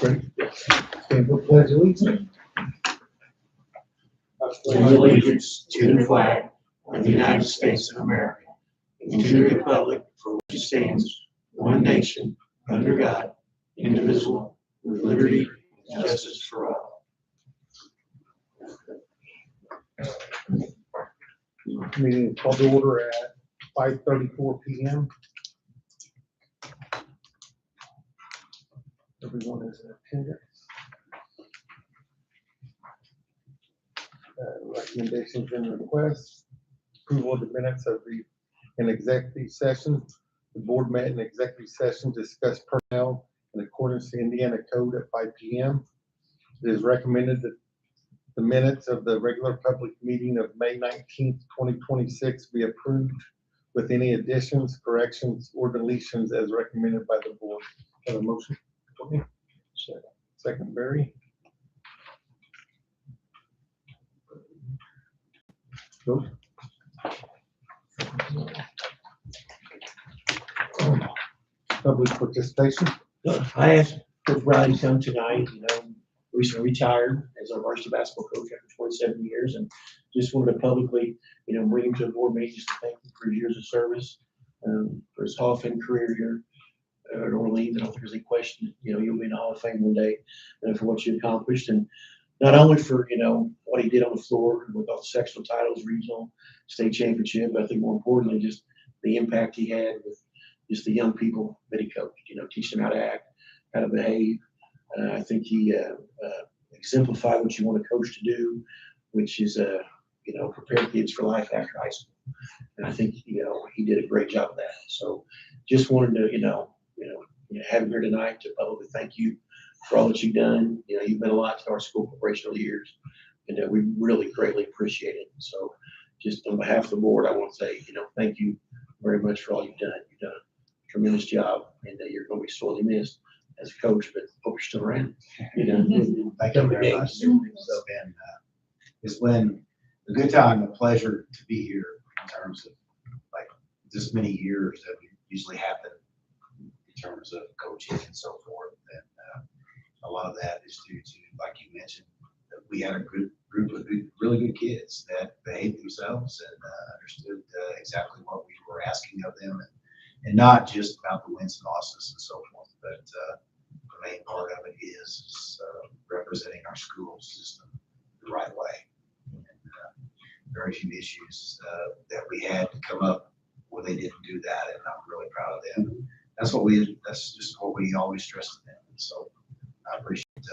Ready? Stand for pledge allegiance. Allegiance to the flag of the United States of America and to the republic for which it stands, one nation, under God, indivisible, with liberty and justice for all. Meeting called to order at 5:34 p.m. Everyone is in attendance. Recommendations and requests. Approval of the minutes of an executive session. The board met in executive session to discuss personnel in accordance to Indiana Code at 5 p.m. It is recommended that the minutes of the regular public meeting of May 19th, 2026 be approved with any additions, corrections, or deletions as recommended by the board. Have a motion? Courtney? Second, Barry. Vote. Public participation. I asked Coach Bradley to come tonight, recently retired as our varsity basketball coach after 27 years, and just wanted to publicly, bring him to the board meeting just to thank him for his years of service, for his Hall of Fame career here at Orleans. I don't think there's any question, you'll be in the Hall of Fame one day for what you accomplished, and not only for, what he did on the floor with all the sectional titles, regional, state championship, but I think more importantly, just the impact he had with just the young people that he coached, teaching them how to act, how to behave. I think he exemplified what you want a coach to do, which is, prepare kids for life after high school. And I think, he did a great job of that. So just wanted to, have him here tonight to publicly thank you for all that you've done. You've meant a lot to our school corporation over the years, and we really greatly appreciate it. So just on behalf of the board, I want to say, thank you very much for all you've done. You've done a tremendous job, and you're going to be sorely missed as a coach, but hope you're still around. Thank you very much. It's been a good time, a pleasure to be here in terms of like this many years that usually happen in terms of coaching and so forth. And a lot of that is due to, like you mentioned, that we had a good group of really good kids that behaved themselves and understood exactly what we were asking of them, and not just about the wins and losses and so forth, but the main part of it is representing our school system the right way. And very few issues that we had to come up where they didn't do that, and I'm really proud of them. That's just what we always stress to them. And so I appreciate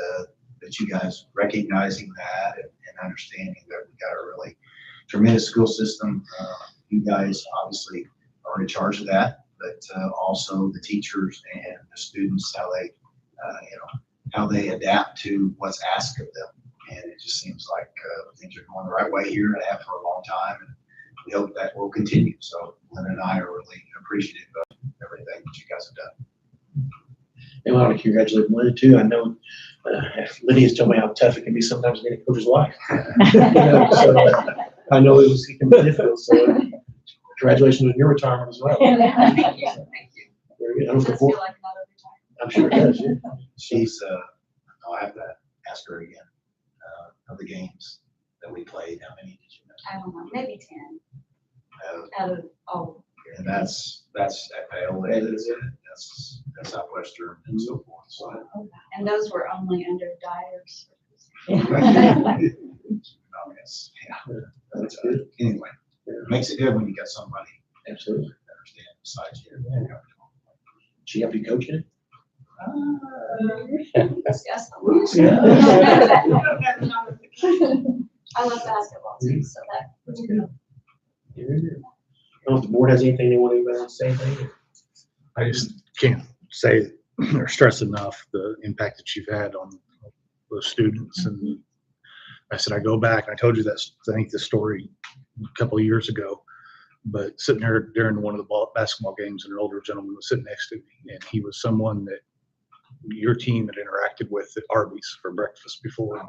that you guys recognizing that and understanding that we got a really tremendous school system. You guys obviously are in charge of that, but also the teachers and the students, how they adapt to what's asked of them. And it just seems like things are going the right way here and have for a long time, and we hope that will continue. So Lynn and I are really appreciative of everything that you guys have done. And I want to congratulate Linda too. I know Lydia's told me how tough it can be sometimes being a coach's wife. So I know it can be difficult. So congratulations on your retirement as well. Thank you. Very good. It does feel like another retirement. I'm sure it does. Yeah. She's, I'll have to ask her again, of the games that we played, how many did you I don't know, maybe 10 know? out of all. And that's at Paola, that's Southwestern and so forth, so. And those were only under Dyer's. Yes, yeah. That's good. Anyway, it makes it good when you got somebody Absolutely. that understands besides you. She helped you coach in it? Yes. Yeah. I love basketball too, so that's good. I don't know if the board has anything they want to say. Anything? I just can't say or stress enough the impact that you've had on those students. And I said, I go back, I told you that, I think the story a couple of years ago, but sitting there during one of the basketball games, and an older gentleman was sitting next to me, and he was someone that your team had interacted with at Arby's for breakfast before.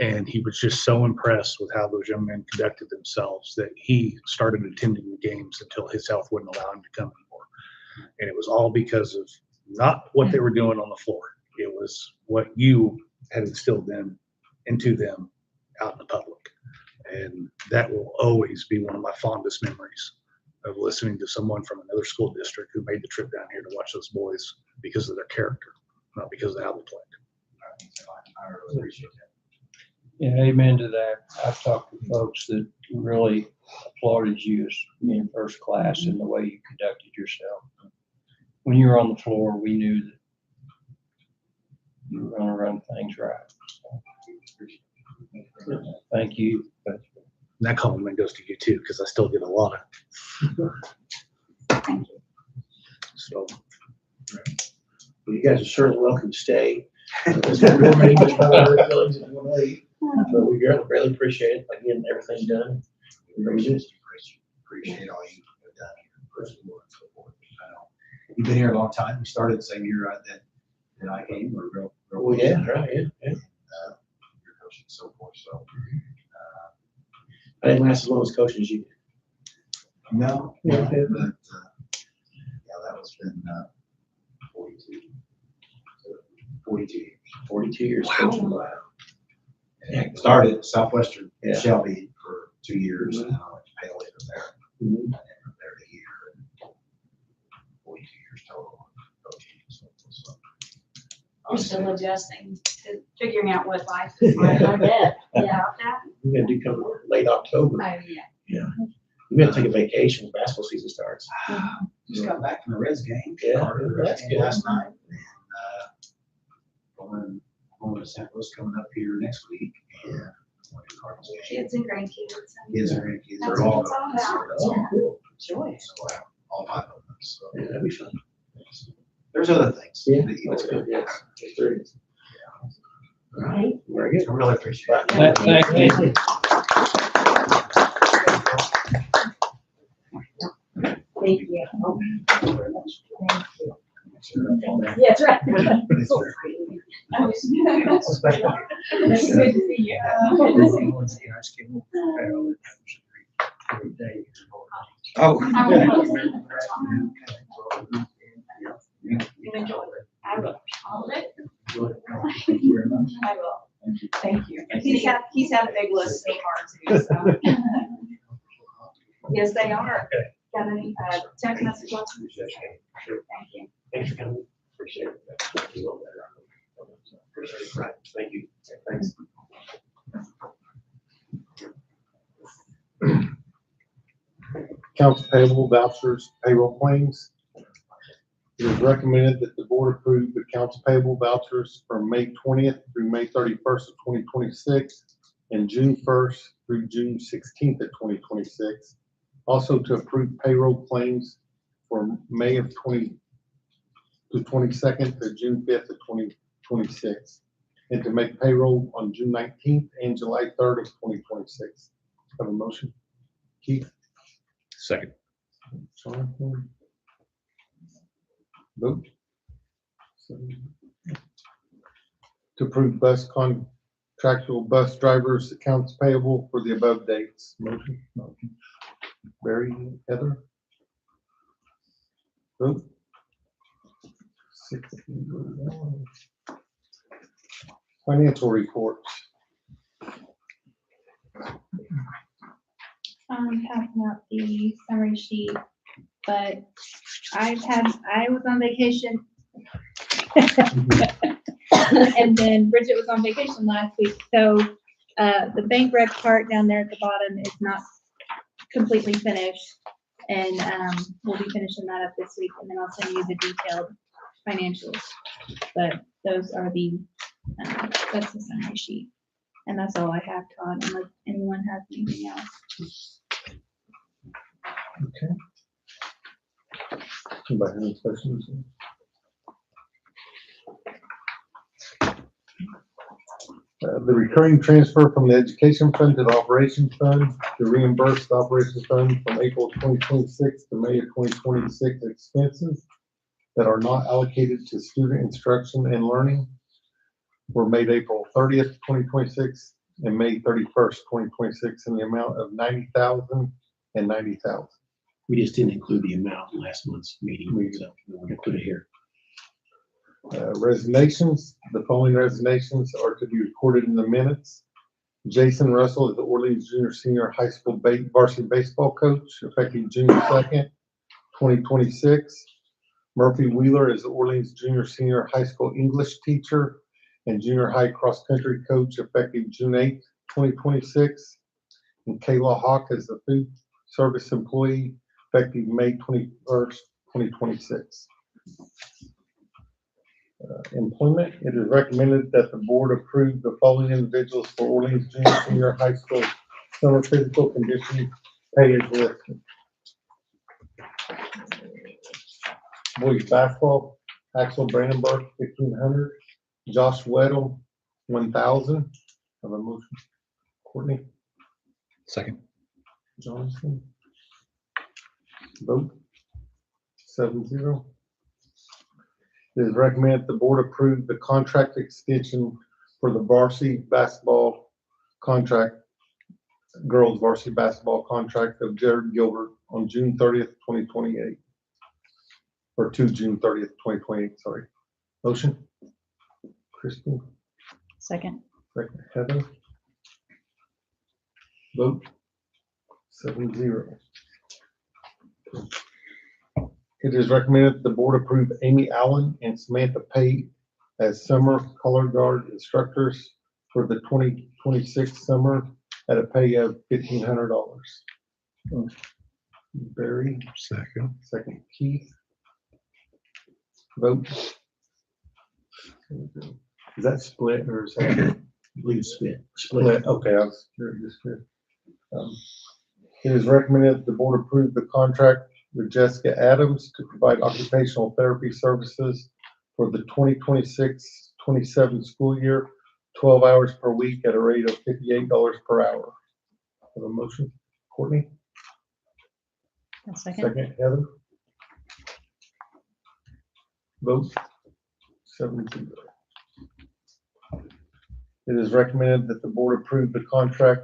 And he was just so impressed with how those young men conducted themselves that he started attending the games until his health wouldn't allow him to come anymore. And it was all because of not what they were doing on the floor. It was what you had instilled into them out in the public. And that will always be one of my fondest memories of listening to someone from another school district who made the trip down here to watch those boys because of their character, not because of how they played. I really appreciate that. Yeah, amen to that. I've talked to folks that really applauded you as being first class in the way you conducted yourself. When you were on the floor, we knew that you were gonna run things right. Thank you. And that compliment goes to you too, because I still get a lot of. Thank you. So Well, you guys are certainly welcome to stay. This is your meeting, just not our feelings if you want to leave. But we really appreciate it, like getting everything done. We really do. Appreciate all you have done here, personally, and so forth. I know you've been here a long time. We started the same year that I came. We're real. Well, yeah, right, yeah. Your coaching and so forth. So, I didn't last as long as coaching as you did. no, Yeah. but yeah, that was been 42 years. 42 years coaching. Wow. And started at Southwestern Yeah. Shelby for 2 years, and then I went to Pale from there, Mhm. and then from there to here, and 42 years total coaching. So, You're still adjusting to figuring out what life is like. I bet. Yeah. We're gonna do come late October. Oh, yeah. We're gonna take a vacation when basketball season starts. Just got back from the Reds game. Yeah, Started the Reds that's game good. last night, and going to St. Louis coming up here next week, and going to Cardinals game. Kids and grandkids. and- Kids and grandkids That's are what all it's all going, so about. that's all cool. Joy. So, all 5 of them, so. Yeah, that'd be fun. There's other things. Yeah, that you that's do. good, yes. That's great. Right. Very good. I really appreciate it. Thank you. Thank you. Yeah, that's right. It's very- It's good to see you. Oh. You enjoy it. I will. I will. Thank you. He's had a big list so far too, so. Yes, they are. Got any, text message? Thank you. Thanks for coming. Appreciate it. Right, thank you. Thanks. Accounts payable, vouchers, payroll claims. It is recommended that the board approve the accounts payable vouchers from May 20th through May 31st of 2026 and June 1st through June 16th of 2026. Also to approve payroll claims for May of 20 to 22nd to June 5th of 2026. And to make payroll on June 19th and July 3rd of 2026. Have a motion? Keith? second. Jonathan? Vote. To approve contractual bus drivers accounts payable for the above dates. Motion. Barry, Heather? Vote. 61. Financial reports. Passing out the summary sheet, but I was on vacation. And then Bridget was on vacation last week, so, the bank rec part down there at the bottom is not completely finished. And, we'll be finishing that up this week, and then I'll send you the detailed financials. But those are that's the summary sheet. And that's all I have, Todd, unless anyone has anything else. Okay. Anybody have any questions? The recurring transfer from the education fund to the operations fund to reimburse the operations fund from April 2026 to May of 2026 expenses that are not allocated to student instruction and learning were made April 30th, 2026 and May 31st, 2026 in the amount of $90,000 and $90,000. We just didn't include the amount in last month's meeting, so we're gonna put it here. Resignations, the following resignations are to be recorded in the minutes. Jason Russell is the Orleans Junior Senior High School varsity baseball coach, effective June 2nd, 2026. Murphy Wheeler is the Orleans Junior Senior High School English teacher and junior high cross-country coach, effective June 8th, 2026. And Kayla Hawk is the food service employee, effective May 21st, 2026. Employment, it is recommended that the board approve the following individuals for Orleans Junior Senior High School summer physical conditioning pay as listed. Boys basketball, Axel Brandenburg, 1,500. Josh Weddle, 1,000. Have a motion. Courtney, Second. Johnson. Vote 7-0. It is recommended the board approve the contract extension for the varsity basketball contract, girls varsity basketball contract of Jared Gilbert on June 30th, 2028. Or to June 30th, 2028, sorry. Motion? Kristen, Second. second Heather. Vote 7-0. It is recommended the board approve Amy Allen and Samantha Pate as summer color guard instructors for the 2026 summer at a pay of $1,500. Barry, Second. second Keith. Vote. Is that split or is that? I believe it's split. Split, okay, I was curious. It is recommended the board approve the contract with Jessica Adams to provide occupational therapy services for the 2026-27 school year, 12 hours per week at a rate of $58 per hour. Have a motion, Courtney? Second. Second, Heather? Vote 7-0. It is recommended that the board approve the contract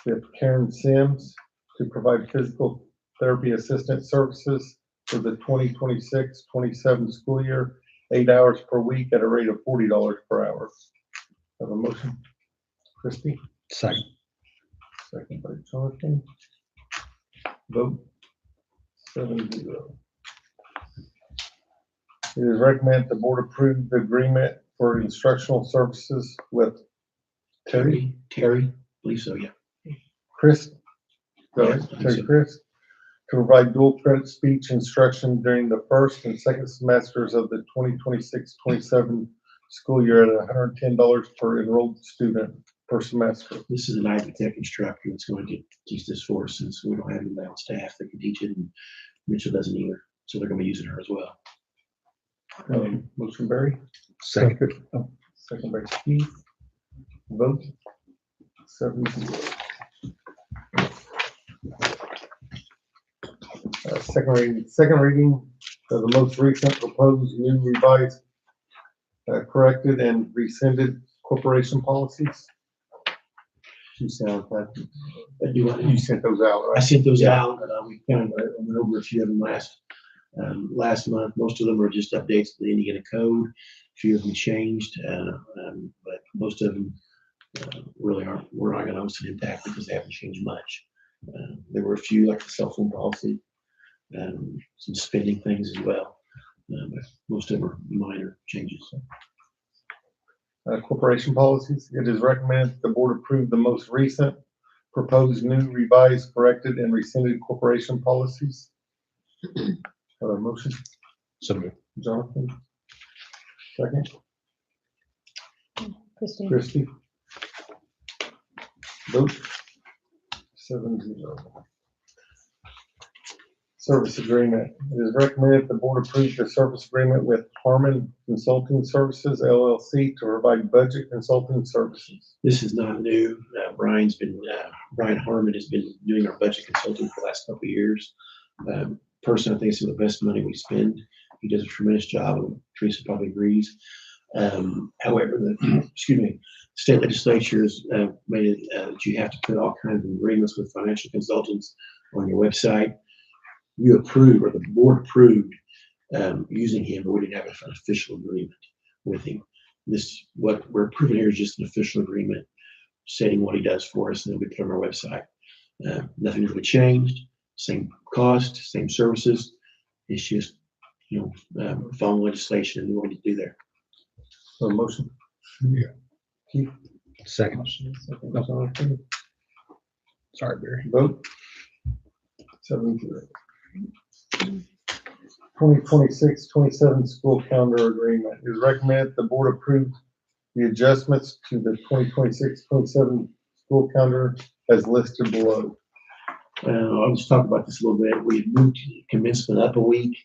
with Karen Sims to provide physical therapy assistant services for the 2026-27 school year, 8 hours per week at a rate of $40 per hour. Have a motion? Christie? Second. Second by Jonathan. Vote 7-0. It is recommended the board approve the agreement for instructional services with Terry Terry, believe so, yeah. Chris. Yeah, Terry Chris, to provide dual credit speech instruction during the first and second semesters of the 2026-27 school year at $110 per enrolled student per semester. This is an Ivy Tech instructor that's going to teach this for us since we don't have anybody on staff that can teach it, and Mitchell doesn't either. So they're gonna be using her as well. Motion Barry, Second. second by Keith. Vote 7-0. Second reading of the most recent proposed new revised, corrected and rescinded corporation policies. You sound that, you sent those out, I right? sent those out, we kind of went over a few of them last month. Most of them are just updates to the Indiana code. A few of them changed, but most of them we're not going to notice an impact because they haven't changed much. There were a few like the cell phone policy, some spending things as well, but most of them are minor changes. Corporation policies, it is recommended the board approve the most recent proposed new revised, corrected, and rescinded corporation policies. Have a motion? So moved. Jonathan? Second, Christie. Christie? Vote 7-0. Service agreement, it is recommended the board approve the service agreement with Harmon Consulting Services LLC to provide budget consulting services. This is not new. Brian Harmon has been doing our budget consulting for the last couple of years. Personally, I think it's some of the best money we spend. He does a tremendous job, and Teresa probably agrees. However, the state legislature has made it that you have to put all kinds of agreements with financial consultants on your website. You approved, or the board approved, using him, but we didn't have an official agreement with him. What we're approving here is just an official agreement stating what he does for us, and then we put it on our website. Nothing's really changed, same cost, same services. It's just, following legislation and what we need to do there. So motion. Second. Jonathan, Sorry, Barry. vote. 7-0. 2026-27 school calendar agreement. It is recommended the board approve the adjustments to the 2026-27 school calendar as listed below. I'll just talk about this a little bit. We moved commencement up a week,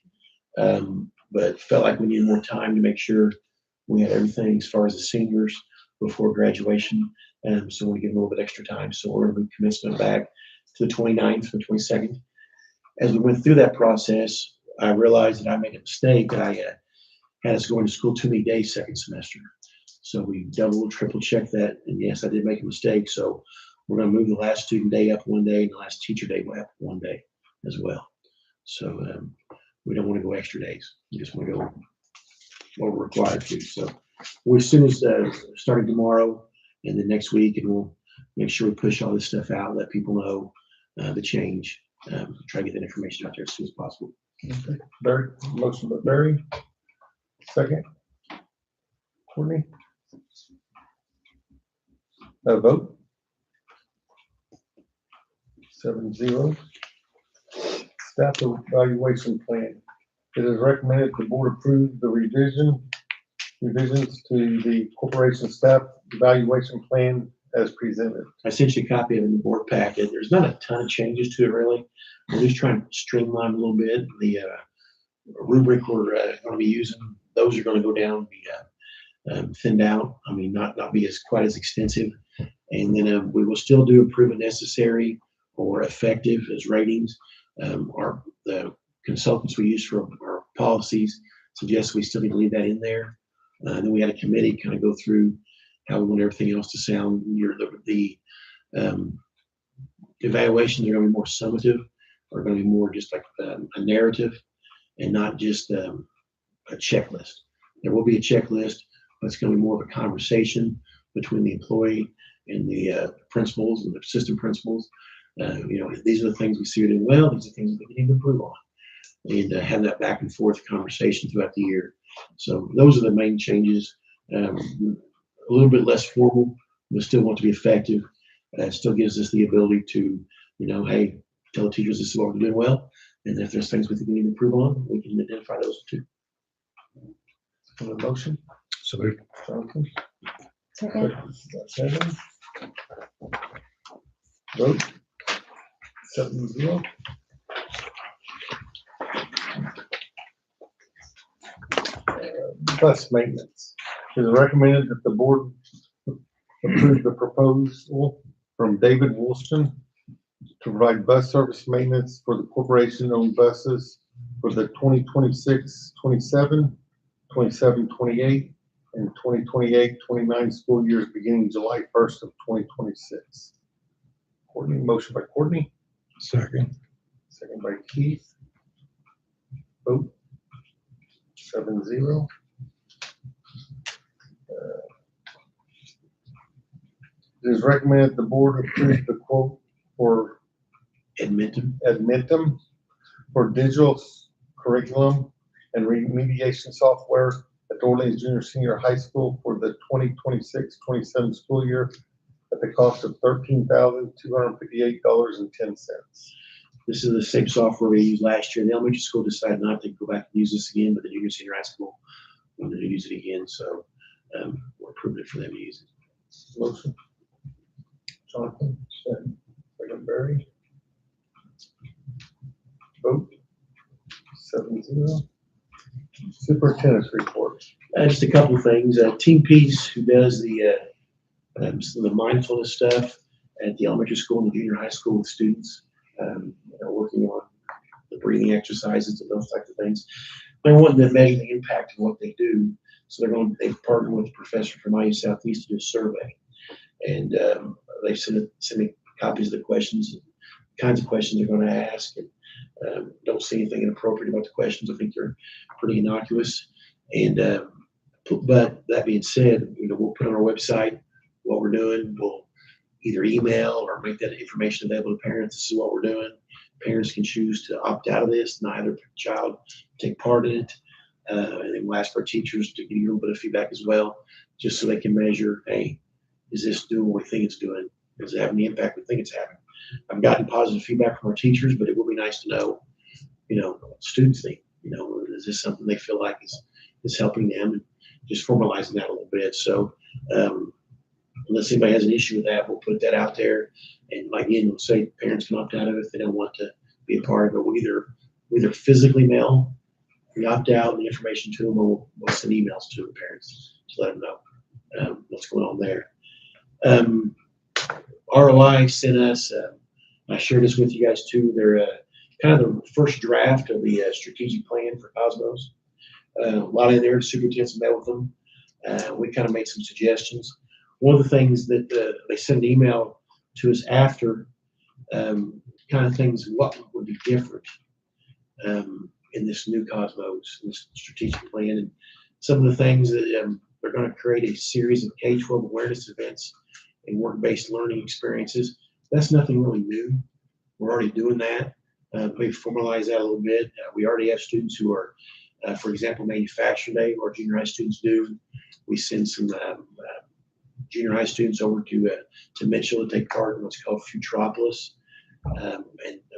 but felt like we needed more time to make sure we had everything as far as the seniors before graduation. So we give them a little bit extra time. So we're going to move commencement back to the 29th or 22nd. As we went through that process, I realized that I made a mistake. I had us going to school too many days second semester. So we double, triple checked that. And yes, I did make a mistake. So we're going to move the last student day up one day and the last teacher day up one day as well. So we don't want to go extra days. We just want to go what we're required to. So as soon as starting tomorrow and then next week, and we'll make sure we push all this stuff out, let people know the change, try to get that information out there as soon as possible. Okay. Barry, motion by Barry. Second. Courtney. Vote. 7-0. Staff evaluation plan. It is recommended the board approve the revisions to the corporation staff evaluation plan as presented. I sent you a copy of it in the board packet. There's not a ton of changes to it really. We're just trying to streamline a little bit. The rubric we're going to be using, those are going to go down, be thinned out. I mean, not be quite as extensive. And then we will still do proven necessary or effective as ratings. The consultants we use for our policies suggest we still need to leave that in there. Then we had a committee kind of go through how we want everything else to sound. The evaluations are going to be more summative, are going to be more just like a narrative and not just a checklist. There will be a checklist, but it's going to be more of a conversation between the employee and the principals and the assistant principals. These are the things we see are doing well. These are things that we need to improve on, and have that back and forth conversation throughout the year. So those are the main changes. A little bit less formal, but still want to be effective. Still gives us the ability to, hey, tell the teachers this is what we're doing well, and if there's things we think we need to improve on, we can identify those too. On the motion. So moved. Jonathan. Second. 7. Vote. 7-0. Bus maintenance. It is recommended that the board approve the proposal from David Woolston to provide bus service maintenance for the corporation-owned buses for the 2026-27, 27-28, and 2028-29 school years beginning July 1st of 2026. Courtney, motion by Courtney, Second. second by Keith. Vote. 7-0. It is recommended the board approve the quote for Admentum for digital curriculum and remediation software at Orleans Junior Senior High School for the 2026-27 school year at the cost of $13,258.10. This is the same software we used last year. The elementary school decided not to go back and use this again, but the junior senior high school wanted to use it again. So we're approving it for them to use it. Motion. Jonathan, second Barry. Vote. 7-0. Superintendent's report. Just a couple of things. Team Peace, who does some of the mindfulness stuff at the elementary school and the junior high school with students, working on the breathing exercises and those types of things. They're wanting to measure the impact of what they do. So they've partnered with a professor from IU Southeast to do a survey. And they sent me copies of the questions, kinds of questions they're going to ask. And Don't see anything inappropriate about the questions. I think they're pretty innocuous. And, but that being said, we'll put on our website what we're doing. We'll either email or make that information available to parents. This is what we're doing. Parents can choose to opt out of this, neither child take part in it. And then we'll ask our teachers to give you a little bit of feedback as well, just so they can measure, hey, is this doing what we think it's doing? Is it having the impact we think it's having? I've gotten positive feedback from our teachers, but it would be nice to know, what students think. Is this something they feel like is helping them? And just formalizing that a little bit. So unless anybody has an issue with that, we'll put that out there. And again, we'll say parents can opt out of it if they don't want to be a part of it. We'll either physically mail the opt out and the information to them, or we'll send emails to the parents to let them know what's going on there. ROI sent us, I shared this with you guys too, they're kind of the first draft of the strategic plan for Cosmos. A lot in there, superintendents met with them. We kind of made some suggestions. One of the things that they sent an email to us after, kind of things, what would be different in this new Cosmos, this strategic plan. And some of the things that they're going to create a series of K-12 awareness events and work-based learning experiences. That's nothing really new. We're already doing that. We've formalized that a little bit. We already have students who are, for example, Manufacturing Day, or junior high students do. We send some junior high students over to Mitchell to take part in what's called Futuropolis. And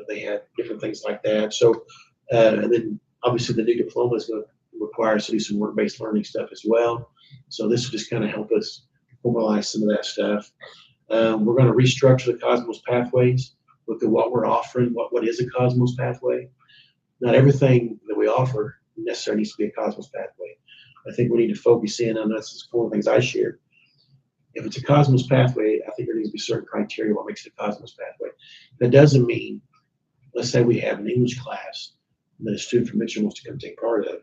they have different things like that. So, and then obviously the new diploma is going to require us to do some work-based learning stuff as well. So this will just kind of help us formalize some of that stuff. We're going to restructure the Cosmos Pathways, look at what we're offering, what is a Cosmos Pathway. Not everything that we offer necessarily needs to be a Cosmos Pathway. I think we need to focus in on this. Is one of the things I shared. If it's a Cosmos Pathway, I think there needs to be certain criteria what makes it a Cosmos Pathway. That doesn't mean, let's say we have an English class that a student from Mitchell wants to come take part of.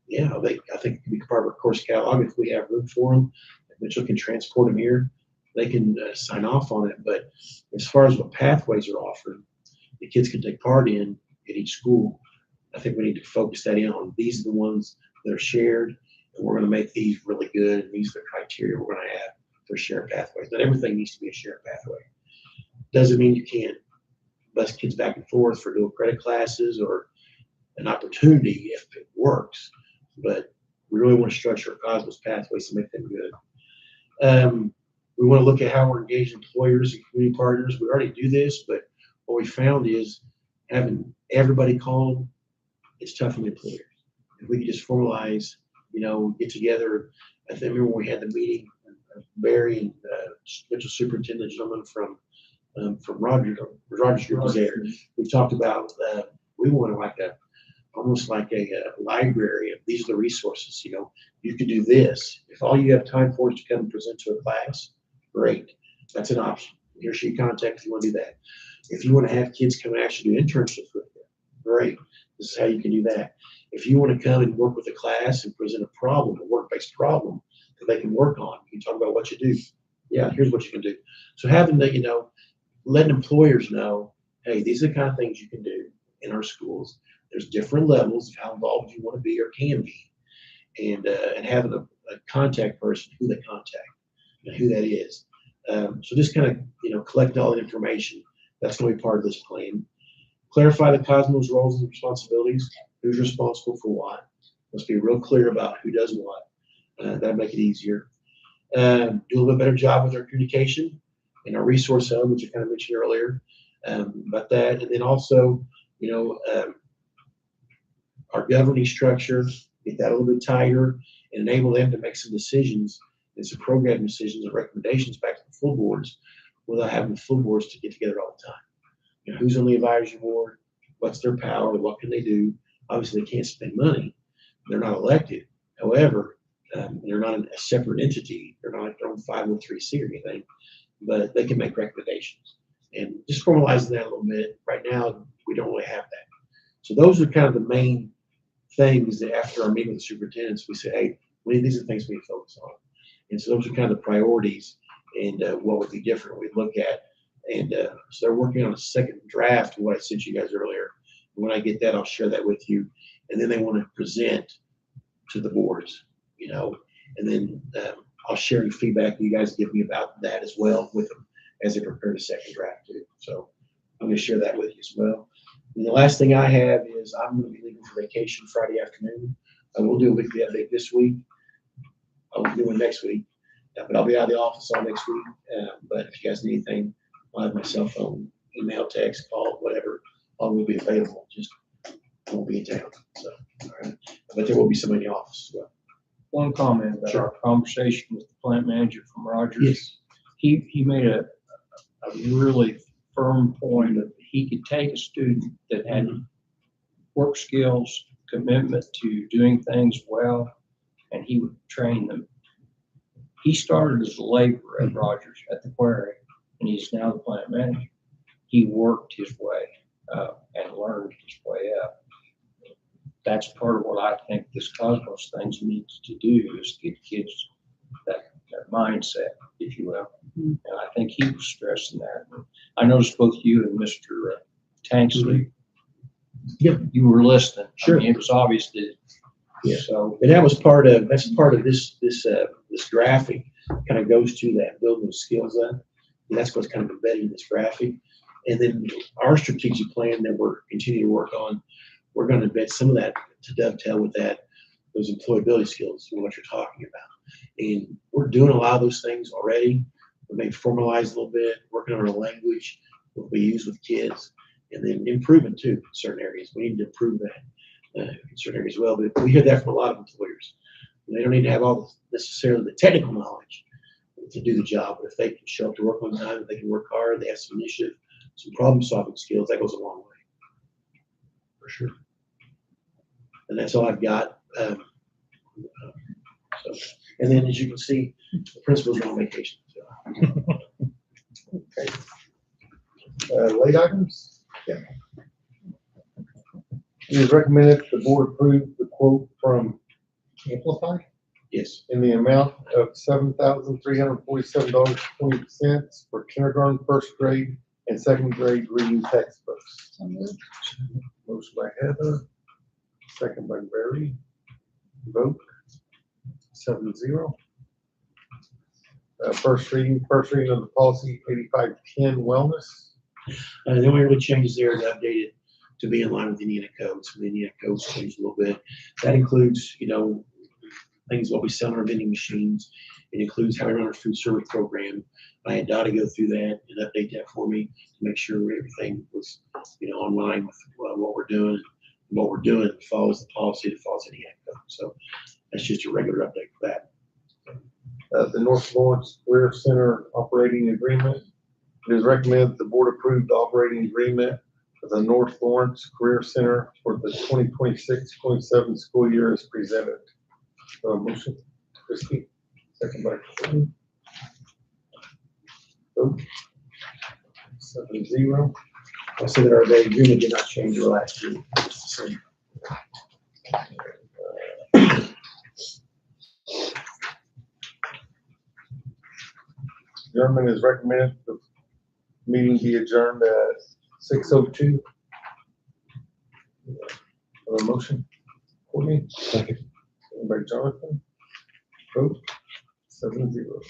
Yeah, I think it can be part of our course catalog if we have room for them. If Mitchell can transport them here, they can sign off on it. But as far as what pathways are offered, the kids can take part in at each school. I think we need to focus that in on. These are the ones that are shared, and we're going to make these really good. And these are the criteria we're going to have for shared pathways. Not everything needs to be a shared pathway. Doesn't mean you can't bus kids back and forth for dual credit classes or an opportunity if it works. But we really want to structure our Cosmos Pathways to make them good. We want to look at how we're engaging employers and community partners. We already do this, but what we found is having everybody call, it's tough on the employers. If we could just formalize, get together. I think remember when we had the meeting, Barry and Mitchell Superintendent, gentleman from Rogers Group was there. We talked about we want almost like a library of these are the resources. You could do this. If all you have time for is to come and present to a class, great. That's an option. Here's your contact if you want to do that. If you want to have kids come and actually do internships with you, great. This is how you can do that. If you want to come and work with a class and present a problem, a work-based problem that they can work on, you talk about what you do. Yeah, here's what you can do. So having the, letting employers know, hey, these are the kind of things you can do in our schools. There's different levels of how involved you want to be or can be, and having a contact person who they contact and who that is. So just kind of collect all that information. That's going to be part of this plan. Clarify the Cosmos roles and responsibilities. Who's responsible for what? Let's be real clear about who does what. That'll make it easier. Do a little bit better job with our communication and our resource hub, which I kind of mentioned earlier about that. And then also, our governing structure, get that a little bit tighter and enable them to make some decisions and some program decisions and recommendations back to the full boards without having the full boards to get together all the time. Who's on the advisory board? What's their power? What can they do? Obviously, they can't spend money. They're not elected. However, they're not a separate entity. They're not their own 503C or anything, but they can make recommendations. And just formalizing that a little bit. Right now, we don't really have that. So those are kind of the main things that after our meeting with the superintendents, we say, hey, these are the things we need to focus on. And so those are kind of the priorities and what would be different we'd look at. And so they're working on a second draft of what I sent you guys earlier When I get that, I'll share that with you. And then they want to present to the boards, and then I'll share any feedback you guys give me about that as well with them as they prepare the second draft too. So I'm going to share that with you as well. And the last thing I have is I'm going to be leaving for vacation Friday afternoon. I will do a weekly update this week. I'll do one next week, but I'll be out of the office all next week. But if you guys need anything, I'll have my cell phone, email, text, call, whatever. I will be available. Just I won't be in town. So, all right. But there will be somebody in the office as well. One comment about Sure. our conversation with the plant manager from Rogers. Yes. He made a really firm point that he could take a student that had work skills, commitment to doing things well, and he would train them. He started as a laborer at Rogers at the quarry, and he's now the plant manager. He worked his way up and learned his way up. That's part of what I think this Cosmos thing needs to do is get kids that mindset, if you will. And I think he was stressing that. I noticed both you and Mr. Tanksley. Yep. You were listening. Sure. I mean, it was obvious that. Yeah. So And that's part of this graphic kind of goes to that, building those skills up. And that's what's kind of embedded in this graphic. And then our strategic plan that we're continuing to work on, we're going to embed some of that to dovetail with those employability skills, what you're talking about. And we're doing a lot of those things already. We may formalize a little bit, working on our language, what we use with kids, and then improvement too in certain areas. We need to improve that in certain areas as well. But we hear that from a lot of employers. They don't need to have all necessarily the technical knowledge to do the job, but if they can show up to work on time, if they can work hard, they have some initiative, some problem-solving skills, that goes a long way. For sure. And that's all I've got. And then, as you can see, the principal's on vacation. So. Okay. Late items? Yeah. It is recommended the board approve the quote from Amplify Yes. in the amount of $7,347.20 for kindergarten, first grade, and second grade reading textbooks. Motion by Heather, second by Barry. Vote 7-0. First reading of the policy 8510 wellness. The only really changes there is updated to be in line with Indiana codes. So the Indiana codes changed a little bit. That includes, things what we sell in our vending machines. It includes how we run our food service program. I had Dottie go through that and update that for me to make sure everything was, online with what we're doing. And what we're doing follows the policy that follows Indiana code. So that's just a regular update for that. The North Lawrence Career Center operating agreement. It is recommended that the board approve the operating agreement for the North Lawrence Career Center for the 2026-27 school year as presented. Motion, Christie, second by Courtney. Vote 7-0. I said that the agreement did not change over last year. It's the same. Adjournment is recommended. The meeting be adjourned at 6:02. Motion, Courtney. Second. By Jonathan. Vote 7-0.